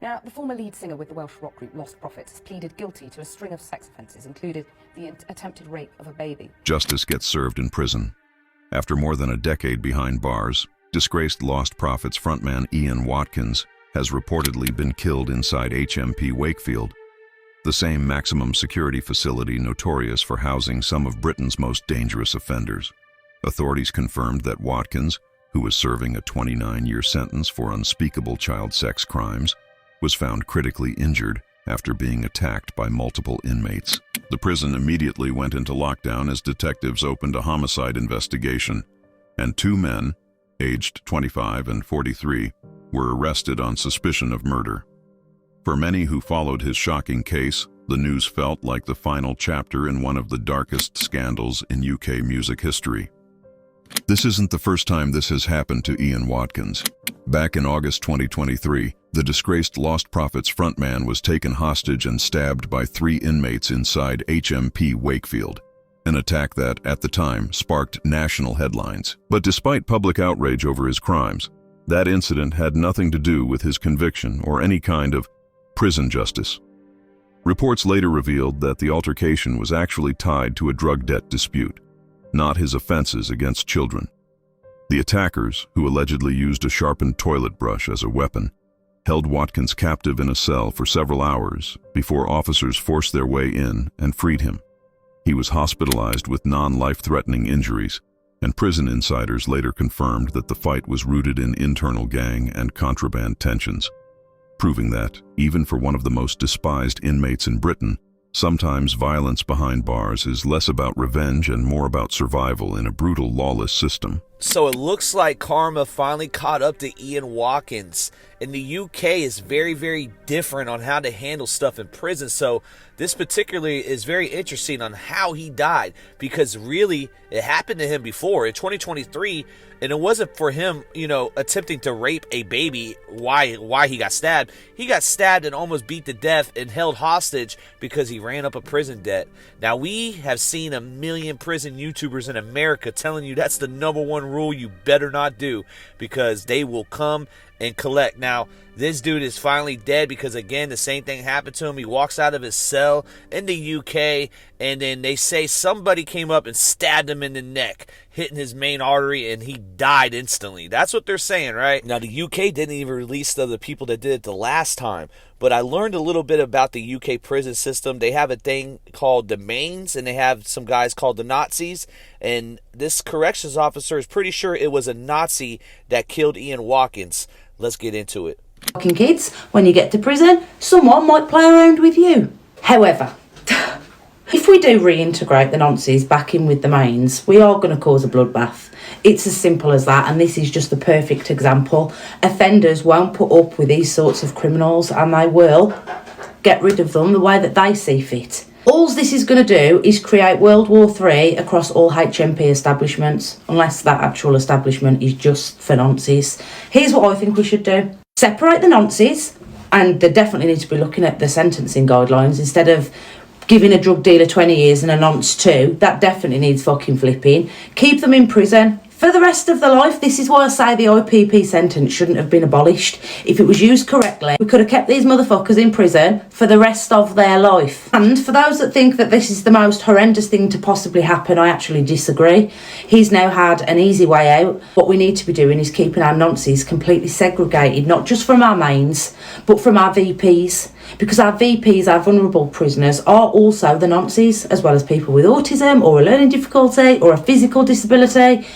Now, the former lead singer with the Welsh rock group Lostprophets has pleaded guilty to a string of sex offences, including the attempted rape of a baby. Justice gets served in prison. After more than a decade behind bars, disgraced Lostprophets frontman Watkins has reportedly been killed inside HMP Wakefield, the same maximum security facility notorious for housing some of Britain's most dangerous offenders. Authorities confirmed that Watkins, who was serving a 29-year sentence for unspeakable child sex crimes, was found critically injured after being attacked by multiple inmates. The prison immediately went into lockdown as detectives opened a homicide investigation, and 2 men, aged 25 and 43, were arrested on suspicion of murder. For many who followed his shocking case, the news felt like the final chapter in one of the darkest scandals in UK music history. This isn't the first time this has happened to Watkins. Back in August 2023, the disgraced Lostprophets frontman was taken hostage and stabbed by 3 inmates inside HMP Wakefield, an attack that, at the time, sparked national headlines. But despite public outrage over his crimes, that incident had nothing to do with his conviction or any kind of prison justice. Reports later revealed that the altercation was actually tied to a drug debt dispute, not his offenses against children. The attackers, who allegedly used a sharpened toilet brush as a weapon, held Watkins captive in a cell for several hours before officers forced their way in and freed him. He was hospitalized with non-life-threatening injuries, and prison insiders later confirmed that the fight was rooted in internal gang and contraband tensions, proving that, even for one of the most despised inmates in Britain, sometimes violence behind bars is less about revenge and more about survival in a brutal, lawless system. So it looks like karma finally caught up to Watkins. In the UK is very, very different on how to handle stuff in prison. So this particularly is very interesting on how he died, because really it happened to him before in 2023, and it wasn't for him, attempting to rape a baby. Why he got stabbed? He got stabbed and almost beat to death and held hostage because he ran up a prison debt. Now, we have seen a million prison YouTubers in America telling you that's the #1 rule you better not do, because they will come and collect. Now, this dude is finally dead because, again, the same thing happened to him. He walks out of his cell in the UK, and then they say somebody came up and stabbed him in the neck, hitting his main artery, and he died instantly. That's what they're saying, right? Now, the UK didn't even release the people that did it the last time, but I learned a little bit about the UK prison system. They have a thing called the Mains, and they have some guys called the Nazis, and this corrections officer is pretty sure it was a Nazi that killed Watkins. Let's get into it. Fucking kids, when you get to prison, someone might play around with you. However, if we do reintegrate the Nazis back in with the Mains, we are going to cause a bloodbath. It's as simple as that, and this is just the perfect example. Offenders won't put up with these sorts of criminals, and they will get rid of them the way that they see fit. All this is going to do is create World War III across all HMP establishments, unless that actual establishment is just for Nazis. Here's what I think we should do. Separate the Nazis, and they definitely need to be looking at the sentencing guidelines instead of giving a drug dealer 20 years and a nonce 2. That definitely needs fucking flipping. Keep them in prison for the rest of their life. This is why I say the IPP sentence shouldn't have been abolished. If it was used correctly, we could have kept these motherfuckers in prison for the rest of their life. And for those that think that this is the most horrendous thing to possibly happen, I actually disagree. He's now had an easy way out. What we need to be doing is keeping our nonces completely segregated, not just from our mains, but from our VPs. Because our VPs, our vulnerable prisoners, are also the nonces, as well as people with autism or a learning difficulty or a physical disability.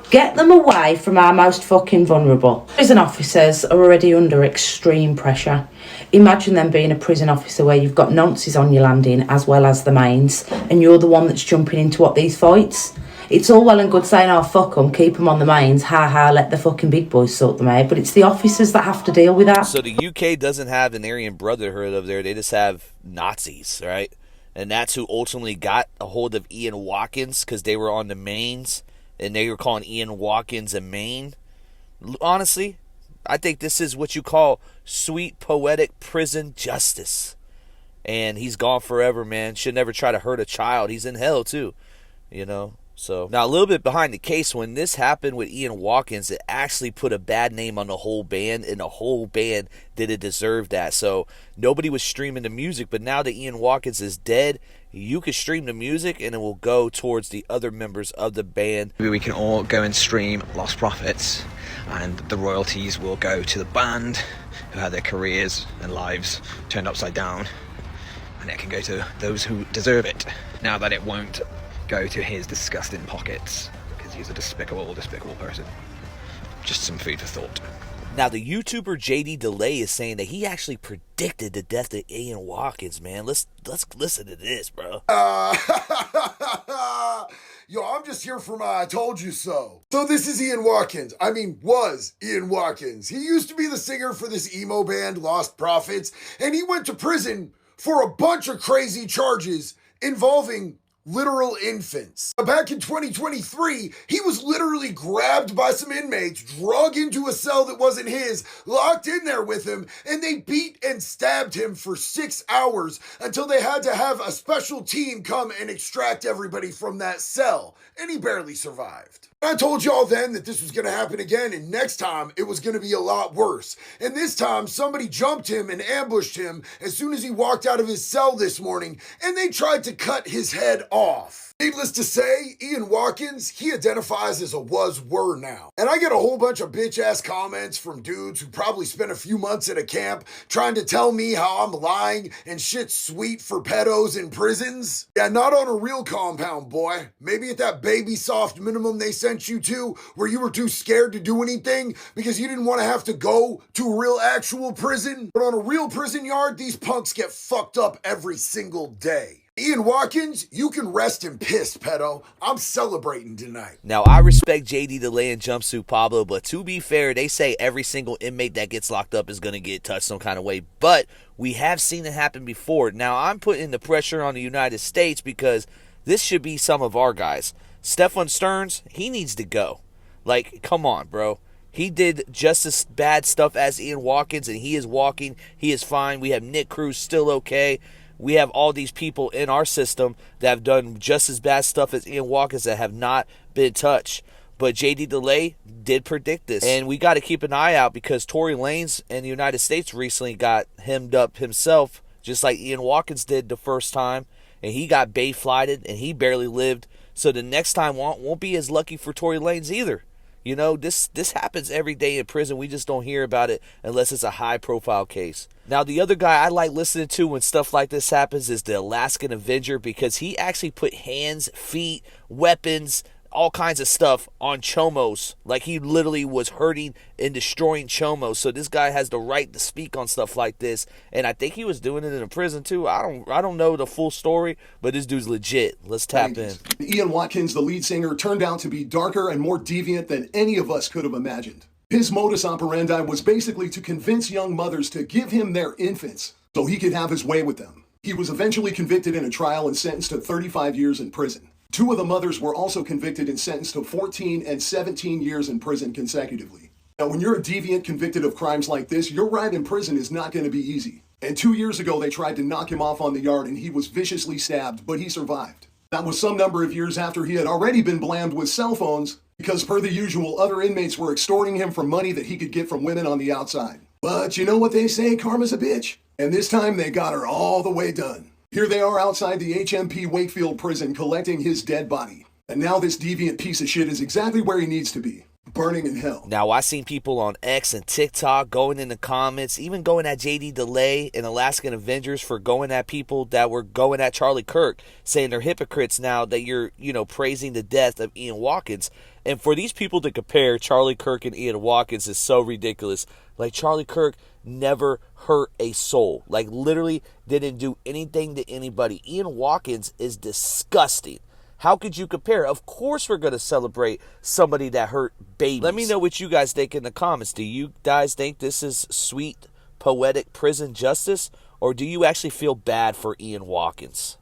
Get them away from our most fucking vulnerable. Prison officers are already under extreme pressure. Imagine them being a prison officer where you've got nonces on your landing as well as the mains, and you're the one that's jumping into these fights. It's all well and good saying, oh, fuck them, keep them on the mains, let the fucking big boys sort them out, but it's the officers that have to deal with that. So the UK doesn't have an Aryan Brotherhood over there, they just have Nazis, right? And that's who ultimately got a hold of Watkins, because they were on the mains, and they were calling Watkins a main. Honestly, I think this is what you call sweet, poetic prison justice. And he's gone forever, man. Should never try to hurt a child. He's in hell, too. So now a little bit behind the case, when this happened with Ian Watkins, it actually put a bad name on the whole band, and the whole band didn't deserve that. So nobody was streaming the music, but now that Ian Watkins is dead, you can stream the music and it will go towards the other members of the band. We can all go and stream Lostprophets, and the royalties will go to the band who had their careers and lives turned upside down, and it can go to those who deserve it, now that it won't go to his disgusting pockets, because he's a despicable person. Just some food for thought. Now, the YouTuber JD Delay is saying that he actually predicted the death of Ian Watkins, man. Let's listen to this, bro. Yo, I'm just here for my I told you so. So this is Ian Watkins. Was Ian Watkins. He used to be the singer for this emo band, Lostprophets, and he went to prison for a bunch of crazy charges involving literal infants. Back in 2023, he was literally grabbed by some inmates, drug into a cell that wasn't his, locked in there with him, and they beat and stabbed him for 6 hours until they had to have a special team come and extract everybody from that cell, and he barely survived. I told y'all then that this was going to happen again, and next time it was going to be a lot worse. And this time somebody jumped him and ambushed him as soon as he walked out of his cell this morning, and they tried to cut his head off. Needless to say, Ian Watkins, he identifies as a were now. And I get a whole bunch of bitch-ass comments from dudes who probably spent a few months at a camp trying to tell me how I'm lying and shit's sweet for pedos in prisons. Yeah, not on a real compound, boy. Maybe at that baby soft minimum they sent you to, where you were too scared to do anything because you didn't want to have to go to a real actual prison. But on a real prison yard, these punks get fucked up every single day. Ian Watkins, you can rest in piss, pedo. I'm celebrating tonight. Now, I respect JD Delay and Jumpsuit Pablo, but to be fair, they say every single inmate that gets locked up is going to get touched some kind of way. But we have seen it happen before. Now, I'm putting the pressure on the United States because this should be some of our guys. Stefan Stearns, he needs to go. Like, come on, bro. He did just as bad stuff as Ian Watkins, and he is walking. He is fine. We have Nick Cruz still okay. We have all these people in our system that have done just as bad stuff as Ian Watkins that have not been touched. But JD Delay did predict this. And we got to keep an eye out because Tory Lanez in the United States recently got hemmed up himself, just like Ian Watkins did the first time. And he got bay-flighted and he barely lived. So the next time won't be as lucky for Tory Lanez either. You know, this happens every day in prison. We just don't hear about it unless it's a high-profile case. Now, the other guy I like listening to when stuff like this happens is the Alaskan Avenger, because he actually put hands, feet, weapons, all kinds of stuff on chomos. Like, he literally was hurting and destroying chomos. So this guy has the right to speak on stuff like this, and I think he was doing it in a prison too. I don't know the full story, but this dude's legit. Let's tap in. Ian Watkins, the lead singer, turned out to be darker and more deviant than any of us could have imagined. His modus operandi was basically to convince young mothers to give him their infants so he could have his way with them. He was eventually convicted in a trial and sentenced to 35 years in prison. 2 of the mothers were also convicted and sentenced to 14 and 17 years in prison consecutively. Now, when you're a deviant convicted of crimes like this, your ride in prison is not going to be easy. And 2 years ago, they tried to knock him off on the yard and he was viciously stabbed, but he survived. That was some number of years after he had already been blamed with cell phones because, per the usual, other inmates were extorting him for money that he could get from women on the outside. But you know what they say, karma's a bitch. And this time they got her all the way done. Here they are outside the HMP Wakefield prison collecting his dead body. And now this deviant piece of shit is exactly where he needs to be. Burning in hell. Now, I seen people on X and TikTok going in the comments, even going at JD Delay and Alaskan Avengers for going at people that were going at Charlie Kirk, saying they're hypocrites now that you're, praising the death of Ian Watkins. And for these people to compare Charlie Kirk and Ian Watkins is so ridiculous. Like, Charlie Kirk never hurt a soul. Like, literally didn't do anything to anybody. Ian Watkins is disgusting. How could you compare? Of course we're going to celebrate somebody that hurt babies. Let me know what you guys think in the comments. Do you guys think this is sweet, poetic prison justice? Or do you actually feel bad for Ian Watkins?